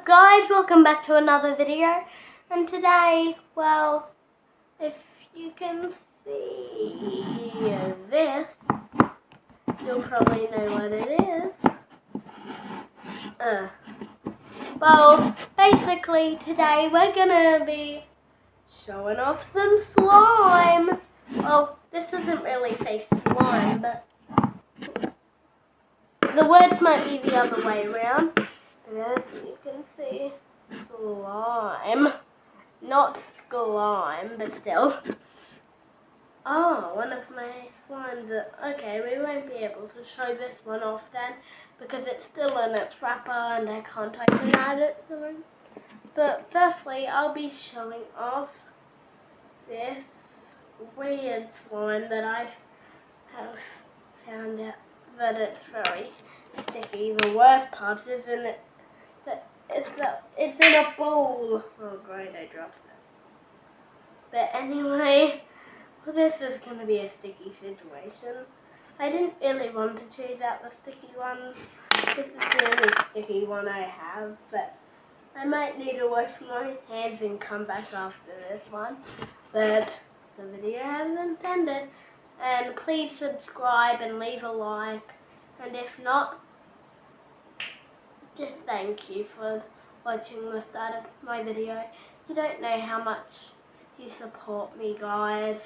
up guys, welcome back to another video, and today, well, if you can see this, you'll probably know what it is. Well, basically today we're gonna be showing off some slime. Well, this doesn't really say slime, but the words might be the other way around. As you can see, slime, not slime, but still. Oh, one of my slimes. Okay, we won't be able to show this one off then, because it's still in its wrapper and I can't open it. But firstly, I'll be showing off this weird slime that I have found out that it's very sticky. The worst part is it's in a bowl. Oh great, I dropped it. But anyway, well, this is going to be a sticky situation. I didn't really want to choose out the sticky one. This is the only sticky one I have, but I might need to wash my hands and come back after this one. But the video has intended. And please subscribe and leave a like. And if not, just thank you for watching the start of my video. You don't know how much you support me, guys.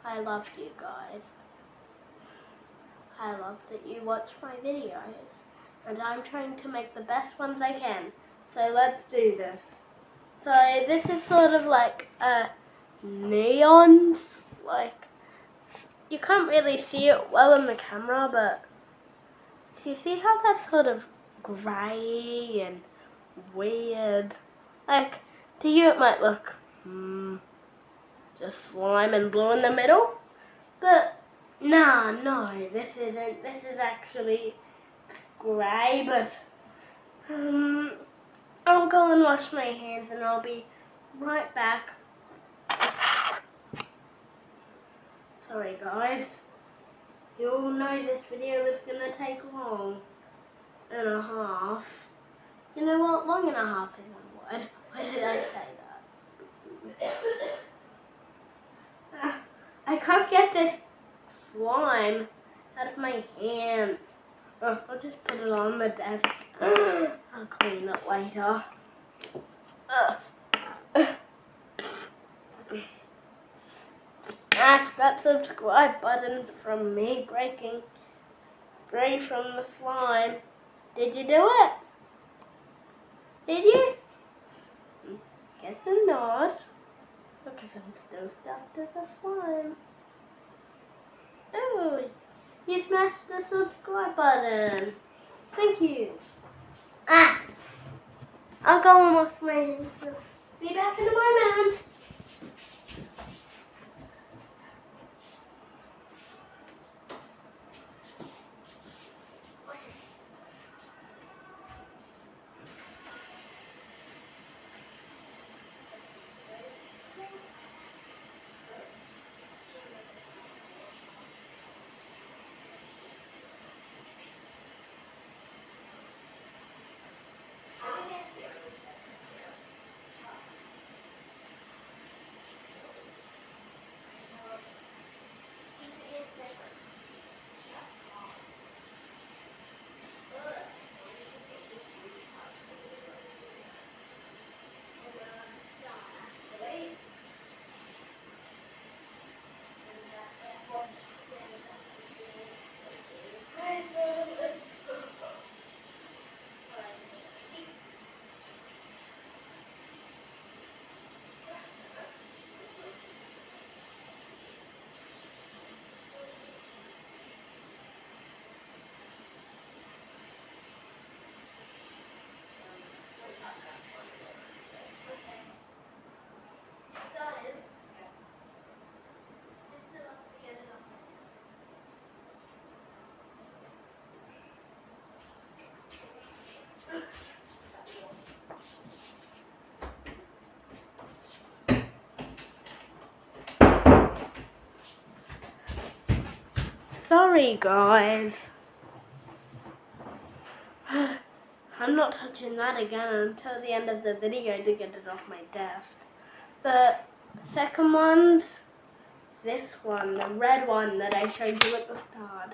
I love you guys. I love that you watch my videos. And I'm trying to make the best ones I can. So let's do this. So this is sort of like a neon, like, you can't really see it well in the camera, but do you see how that's sort of grey and weird? Like, to you it might look just slime and blue in the middle, but no, this isn't. This is actually grey, but I'll go and wash my hands and I'll be right back. Sorry guys, you all know this video is going to take long and a half. You know what, long and a half isn't a word. Why did I say that? I can't get this slime out of my hands. Oh, I'll just put it on the desk. I'll clean it later. Smash that subscribe button from me breaking free from the slime. Did you do it? Did you? Guess I'm not, because I'm still stuck to the slime. Oh, you smashed the subscribe button. Thank you. I'll go and wash my hands. Be back in a moment. Sorry guys. I'm not touching that again until the end of the video to get it off my desk. The second one's this one, the red one that I showed you at the start.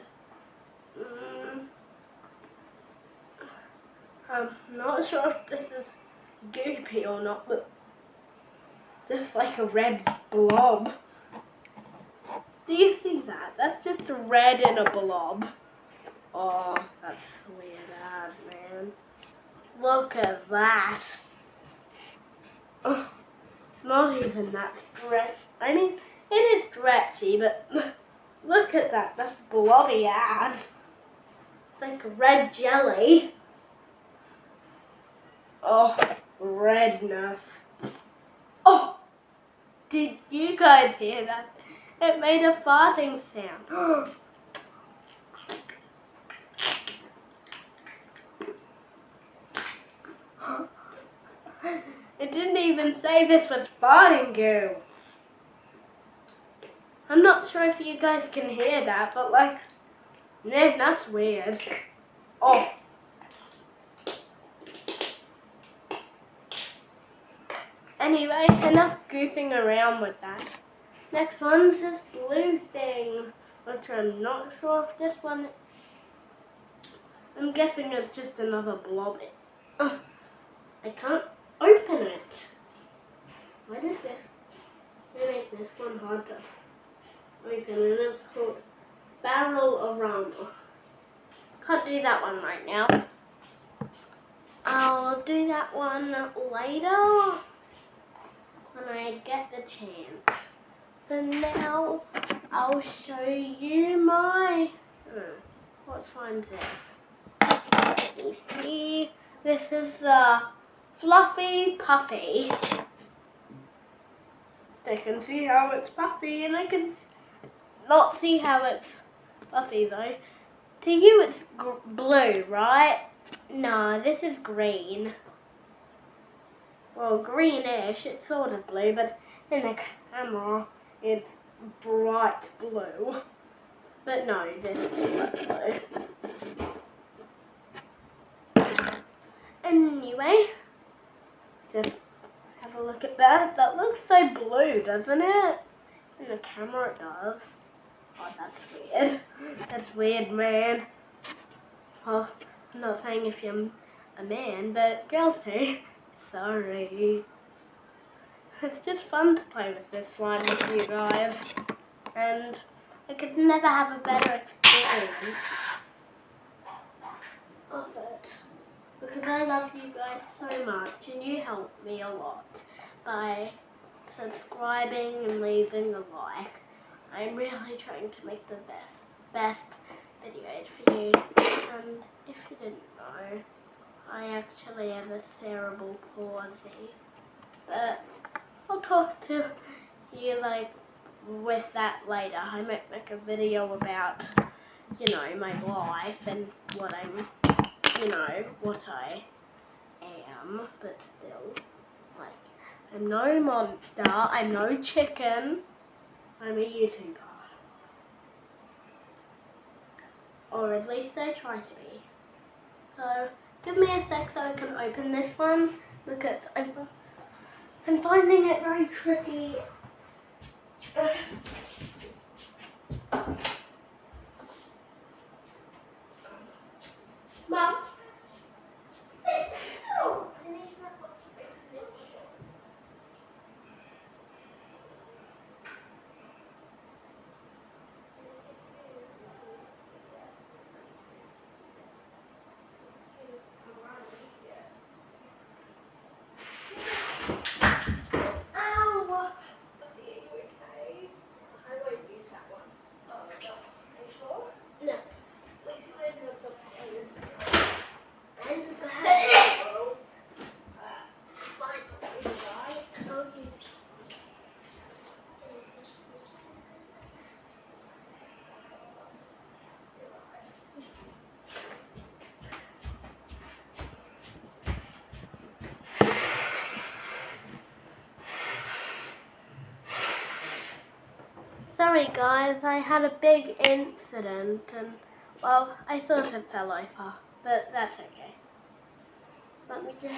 I'm not sure if this is goopy or not, but just like a red blob. Do you see that? That's just a red in a blob. Oh, that's weird as, man. Look at that. Oh, not even that stretchy. I mean, it is stretchy, but look at that. That's blobby ass. It's like red jelly. Oh, redness. Oh, did you guys hear that? It made a farting sound. It didn't even say this was farting goo. I'm not sure if you guys can hear that, but like, nah, that's weird. Oh. Anyway, enough goofing around with that. Next one's this blue thing, which I'm not sure if this one, I'm guessing it's just another blob. I can't open it. Why does this make this one hard to open? And it's called Barrel-O-Rama. Can't do that one right now. I'll do that one later when I get the chance. For now, I'll show you my, what sign's this? Let me see. This is the Fluffy Puffy. I can see how it's puffy, and I can not see how it's puffy though. To you it's blue, right? No, this is green. Well, greenish, it's sort of blue, but in the camera it's bright blue. But no, this is bright blue. Anyway, just have a look at that. That looks so blue, doesn't it? In the camera it does. Oh, that's weird. That's weird, man. Well, I'm not saying if you're a man, but girls too. Sorry. It's just fun to play with this slime with you guys. And I could never have a better experience of it. Because I love you guys so much, and you help me a lot by subscribing and leaving a like. I'm really trying to make the best videos for you. And if you didn't know, I actually have a cerebral palsy. But I'll talk to you like with that later. I might make a video about, you know, my life and what I'm, you know, what I am, but still, like, I'm no monster, I'm no chicken, I'm a YouTuber. Or at least I try to be. So, give me a sec so I can open this one, because I'm finding it very tricky. Mom? Sorry guys, I had a big incident and, well, I thought it fell over, but that's okay. Let me just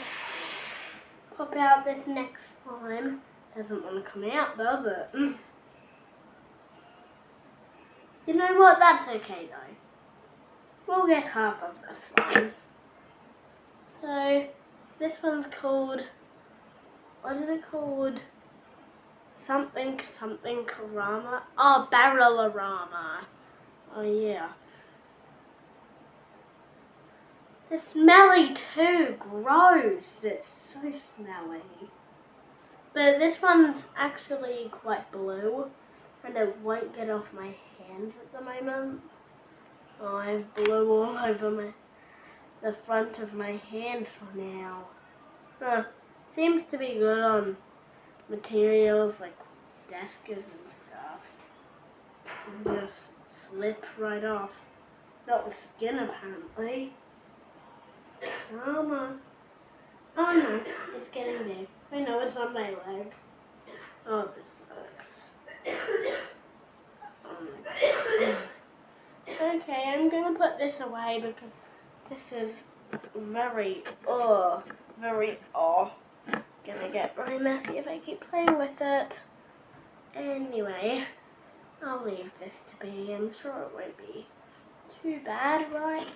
pop out this next slime. Doesn't want to come out, does it? You know what? That's okay though. We'll get half of the slime. So this one's called, what is it called? Something Karama. Oh, Barrelarama. Oh yeah. It's smelly too. Gross. It's so smelly. But this one's actually quite blue, and it won't get off my hands at the moment. Oh, I have blue all over the front of my hands for now. Seems to be good on materials like desks and stuff. And just slip right off. Not with skin apparently. Come on. Oh no, it's getting there. I know it's on my leg. Oh, this sucks. Oh my God. Okay, I'm gonna put this away because this is very gonna get very messy if I keep playing with it. Anyway, I'll leave this to be. I'm sure it won't be too bad, right?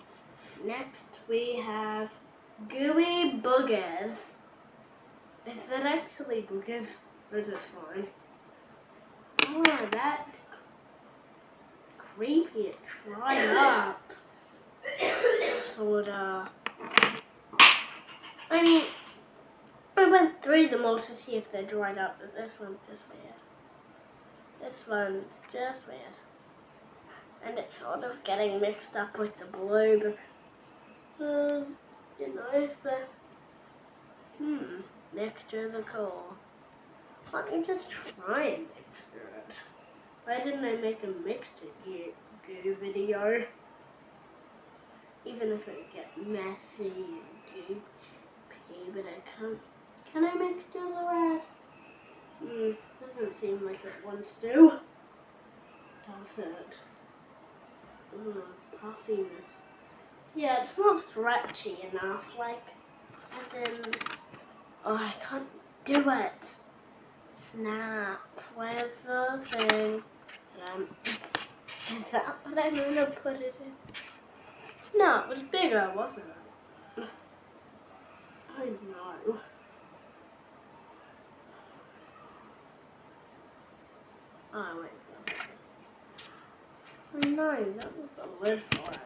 Next we have gooey boogers. Is that actually boogers or just slime? Oh, that's creepy. It's dried up. Sorta. I mean, I went through them all to see if they're dried up, but this one's just weird. This one's just weird. And it's sort of getting mixed up with the blue because, you know, the mixtures are cool. Let me just try and mixture it. Why didn't I make a mixture goo video? Even if it gets messy and goopy, but I can't. Can I mixture the rest? Doesn't seem like it wants to. Does it? Puffiness. Yeah, it's not stretchy enough. Like, as in, oh, I can't do it. Snap. Where's the thing? Is that what I'm gonna put it in? No, it was bigger, wasn't it? I know. Oh, wait. I know, that was the lid for it.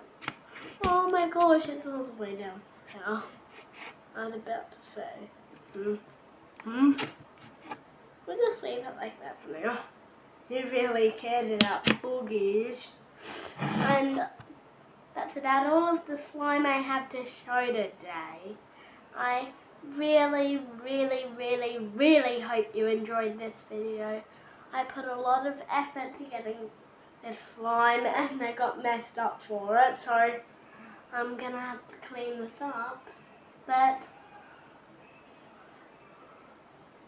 Oh my gosh, it's all the way down here. I was about to say. We'll just leave it like that for now. You really cared about boogies. And that's about all of the slime I have to show today. I really hope you enjoyed this video. I put a lot of effort to getting this slime and I got messed up for it, so I'm gonna have to clean this up. But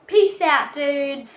peace out, dudes.